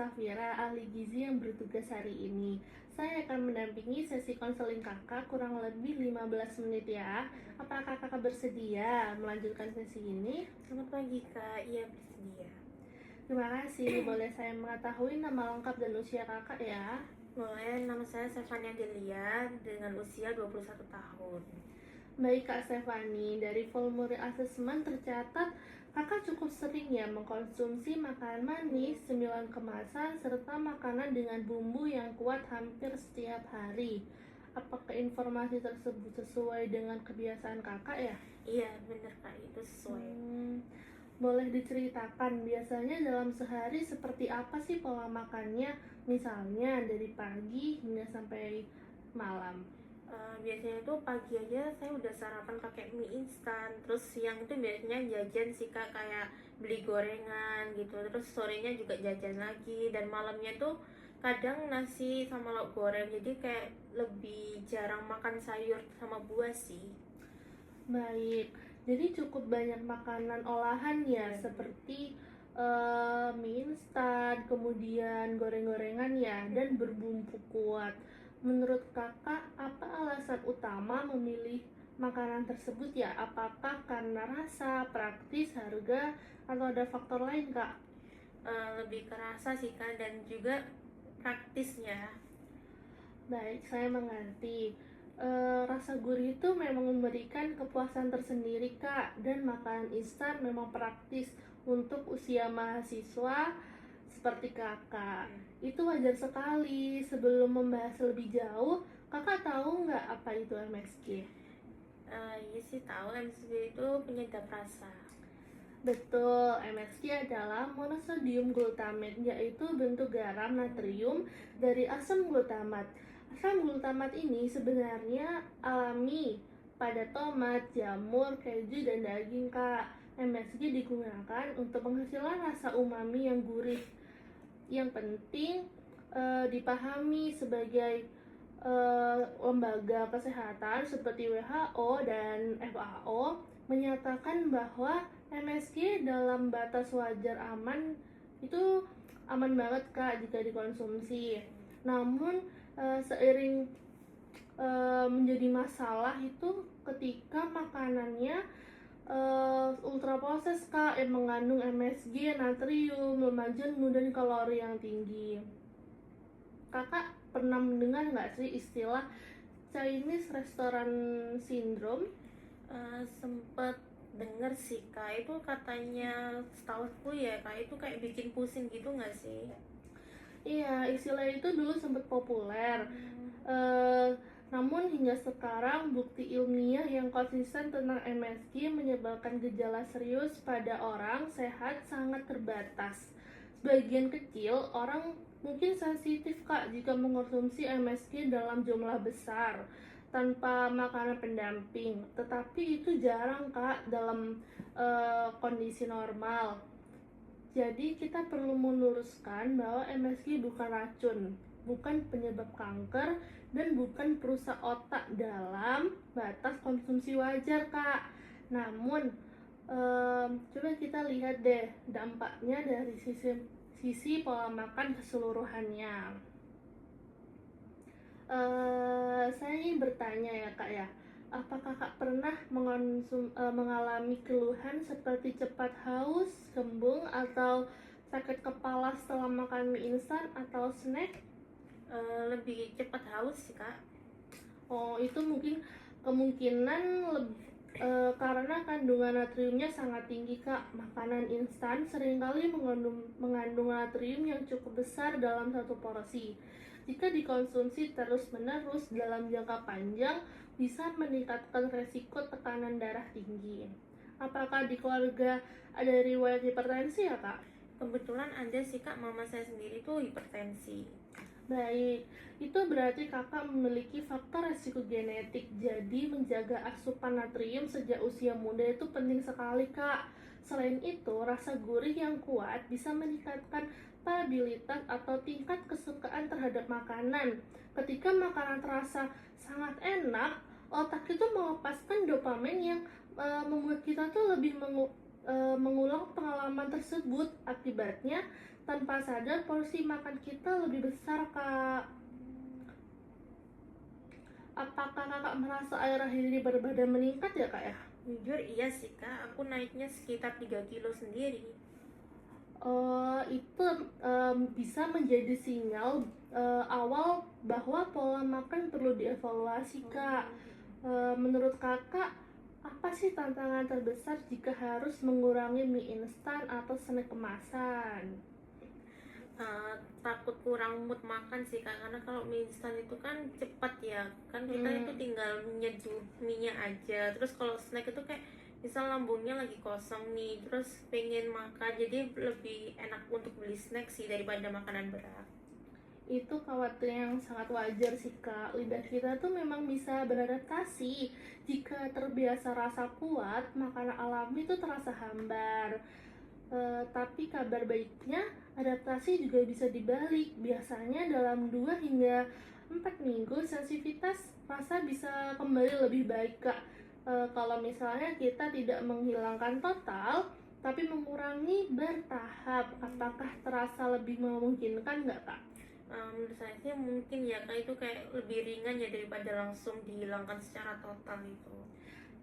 Safira, ahli gizi yang bertugas hari ini. Saya akan mendampingi sesi konseling kakak kurang lebih 15 menit ya. Apakah kakak bersedia melanjutkan sesi ini? Selamat pagi Kak, iya bersedia. Terima kasih. Boleh saya mengetahui nama lengkap dan usia kakak ya? Boleh, nama saya Stefania Delia dengan usia 21 tahun. Baik Kak Stefani, dari formulir asesmen tercatat kakak cukup sering ya mengkonsumsi makanan manis, cemilan kemasan, serta makanan dengan bumbu yang kuat hampir setiap hari. Apakah informasi tersebut sesuai dengan kebiasaan kakak ya? Iya bener Kak, itu sesuai. Boleh diceritakan biasanya dalam sehari seperti apa sih pola makannya? Misalnya dari pagi hingga sampai malam. Biasanya itu pagi aja saya udah sarapan pakai mie instan. Terus siang itu biasanya jajan sih Kak, kayak beli gorengan gitu. Terus sorenya juga jajan lagi. Dan malamnya tuh kadang nasi sama lauk goreng. Jadi kayak lebih jarang makan sayur sama buah sih. Baik, jadi cukup banyak makanan olahan ya, seperti mie instan, kemudian goreng-gorengan ya, dan berbumbu kuat. Menurut kakak, apa alasan utama memilih makanan tersebut ya? Apakah karena rasa, praktis, harga, atau ada faktor lain kak? Lebih kerasa sih Kak, dan juga praktisnya. Baik, saya mengerti. Rasa gurih itu memang memberikan kepuasan tersendiri, Kak, dan makanan instan memang praktis untuk usia mahasiswa seperti Kakak. Itu wajar sekali. Sebelum membahas lebih jauh, Kakak tahu nggak apa itu MSG? Iya sih tahu, MSG itu penyedap rasa. Betul, MSG adalah monosodium glutamate, yaitu bentuk garam natrium dari asam glutamat. Asam glutamat ini sebenarnya alami pada tomat, jamur, keju, dan daging, Kak. MSG digunakan untuk penghasilan rasa umami yang gurih. Yang penting dipahami sebagai lembaga kesehatan seperti WHO dan FAO menyatakan bahwa MSG dalam batas wajar aman itu aman banget kak jika dikonsumsi. Namun seiring menjadi masalah itu ketika makanannya ultra proses kak yang mengandung MSG, natrium, lemak jenuh dan kalori yang tinggi. Kakak pernah mendengar nggak sih istilah Chinese Restaurant Syndrome? Sempet denger sih Kak, itu katanya setahuku ya Kak, itu kayak bikin pusing gitu nggak sih? Iya, istilah itu dulu sempat populer. Eh, Namun hingga sekarang bukti ilmiah yang konsisten tentang MSG menyebabkan gejala serius pada orang sehat sangat terbatas. Sebagian kecil orang mungkin sensitif kak jika mengkonsumsi MSG dalam jumlah besar tanpa makanan pendamping, tetapi itu jarang kak dalam kondisi normal. Jadi kita perlu meluruskan bahwa MSG bukan racun, bukan penyebab kanker, dan bukan perusak otak dalam batas konsumsi wajar, Kak. Namun, coba kita lihat deh dampaknya dari sisi pola makan keseluruhannya. Saya ingin bertanya ya, Kak ya. Apakah Kak pernah mengalami keluhan seperti cepat haus, kembung, atau sakit kepala setelah makan mie instan atau snack? Lebih cepat haus sih Kak. Oh, itu mungkin kemungkinan karena kandungan natriumnya sangat tinggi, Kak. Makanan instan seringkali mengandung natrium yang cukup besar dalam satu porsi. Jika dikonsumsi terus-menerus dalam jangka panjang, bisa meningkatkan resiko tekanan darah tinggi. Apakah di keluarga ada riwayat hipertensi ya, Kak? Kebetulan ada sih Kak, mama saya sendiri tuh hipertensi. Baik, itu berarti kakak memiliki faktor resiko genetik. Jadi menjaga asupan natrium sejak usia muda itu penting sekali kak. Selain itu, rasa gurih yang kuat bisa meningkatkan stabilitas atau tingkat kesukaan terhadap makanan. Ketika makanan terasa sangat enak, otak itu melepaskan dopamin yang membuat kita tuh lebih mengulang pengalaman tersebut. Akibatnya tanpa sadar porsi makan kita lebih besar, Kak. Apakah kakak merasa akhir-akhir ini berat badan meningkat ya, Kak ya? Jujur iya sih kak, aku naiknya sekitar 3 kilo sendiri. Itu bisa menjadi sinyal awal bahwa pola makan perlu dievaluasi, Kak. Menurut kakak, apa sih tantangan terbesar jika harus mengurangi mie instan atau snack kemasan? Takut kurang mood makan sih kak, karena kalau mie instan itu kan cepat ya kan, kita itu tinggal nyeduh mie nya aja. Terus kalau snack itu kayak misal lambungnya lagi kosong nih, terus pengen makan, jadi lebih enak untuk beli snack sih daripada makanan berat. Itu khawatir yang sangat wajar sih, Kak. Lidah kita tuh memang bisa beradaptasi. Jika terbiasa rasa kuat, makanan alami itu terasa hambar. Tapi kabar baiknya, adaptasi juga bisa dibalik. Biasanya dalam 2 hingga 4 minggu sensitivitas rasa bisa kembali lebih baik, Kak. Kalau misalnya kita tidak menghilangkan total, tapi mengurangi bertahap, apakah terasa lebih memungkinkan nggak, Kak? Menurut saya sih mungkin ya kak, itu kayak lebih ringan ya daripada langsung dihilangkan secara total itu.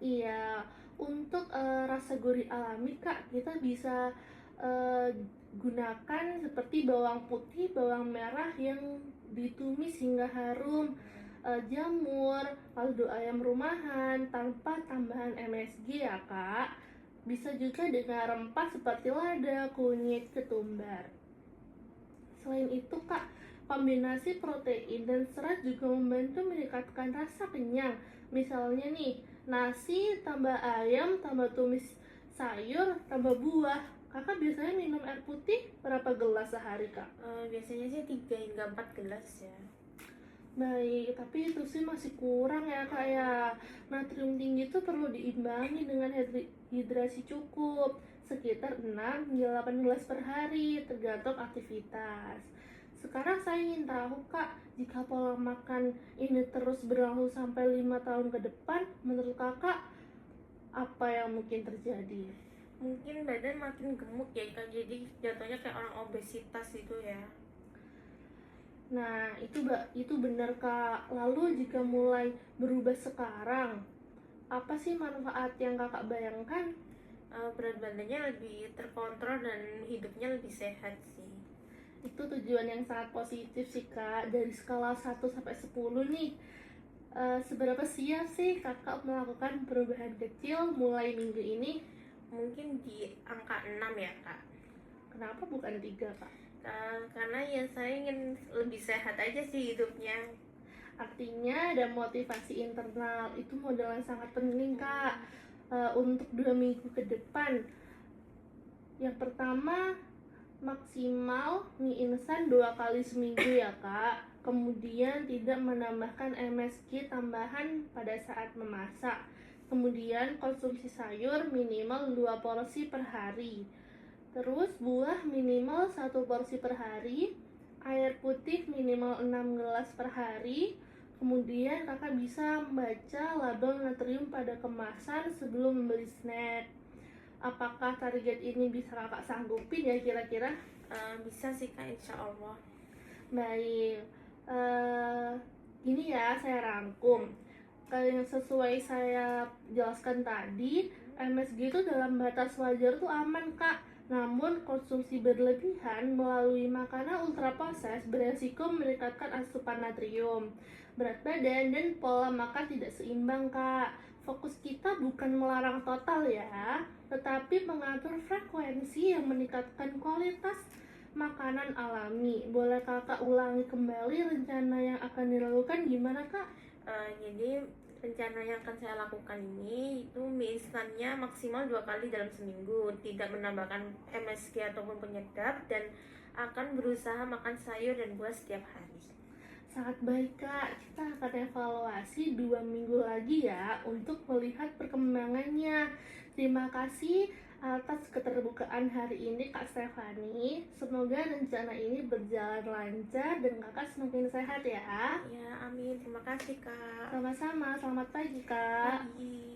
Iya, untuk rasa gurih alami, Kak, kita bisa eh, gunakan seperti bawang putih, bawang merah yang ditumis hingga harum, jamur, kaldu ayam rumahan tanpa tambahan MSG ya, Kak. Bisa juga dengan rempah seperti lada, kunyit, ketumbar. Selain itu, Kak, kombinasi protein dan serat juga membantu meningkatkan rasa kenyang. Misalnya nih, nasi tambah ayam tambah tumis sayur tambah buah. Kakak biasanya minum air putih berapa gelas sehari, Kak? Biasanya sih 3 hingga 4 gelas ya. Baik, tapi itu sih masih kurang ya, Kak ya. Natrium tinggi itu perlu diimbangi dengan hidrasi cukup, sekitar 6 hingga 8 gelas per hari, tergantung aktivitas. Sekarang saya ingin tahu, Kak, jika pola makan ini terus berlangsung sampai 5 tahun ke depan, menurut Kakak apa yang mungkin terjadi? Mungkin badan makin gemuk ya kak, jadi jatuhnya kayak orang obesitas itu ya. Nah, itu benar, Kak. Lalu jika mulai berubah sekarang, apa sih manfaat yang Kakak bayangkan? Berat badannya lebih terkontrol dan hidupnya lebih sehat sih. Itu tujuan yang sangat positif sih, Kak. Dari skala 1 sampai 10 nih, seberapa siap sih Kakak melakukan perubahan kecil mulai minggu ini? Mungkin di angka 6 ya kak. Kenapa bukan 3, Kak? Karena ya saya ingin lebih sehat aja sih hidupnya. Artinya ada motivasi internal. Itu modal yang sangat penting, Kak. Untuk 2 minggu ke depan. Yang pertama, maksimal mie instan 2 kali seminggu ya, Kak. Kemudian tidak menambahkan MSG tambahan pada saat memasak. Kemudian konsumsi sayur minimal 2 porsi per hari. Terus buah minimal 1 porsi per hari. Air putih minimal 6 gelas per hari. Kemudian kakak bisa membaca label natrium pada kemasan sebelum membeli snack. Apakah target ini bisa kakak sanggupin ya kira-kira? Bisa sih kak, insya Allah. Baik, ini ya saya rangkum. Kalau yang sesuai saya jelaskan tadi, MSG itu dalam batas wajar tuh aman, Kak. Namun konsumsi berlebihan melalui makanan ultraproses beresiko meningkatkan asupan natrium, berat badan, dan pola makan tidak seimbang, Kak. Fokus kita bukan melarang total ya, tetapi mengatur frekuensi yang meningkatkan kualitas makanan alami. Boleh kakak ulangi kembali rencana yang akan dilakukan gimana, Kak? Jadi rencana yang akan saya lakukan ini itu mie instannya maksimal 2 kali dalam seminggu, tidak menambahkan MSG ataupun penyedap, dan akan berusaha makan sayur dan buah setiap hari. Sangat baik, Kak. Kita akan evaluasi 2 minggu lagi ya untuk melihat perkembangannya. Terima kasih atas keterbukaan hari ini, Kak Stefani. Semoga rencana ini berjalan lancar dan kakak semakin sehat ya. Ya, amin. Terima kasih kak. Sama-sama. Selamat pagi, Kak. Pagi.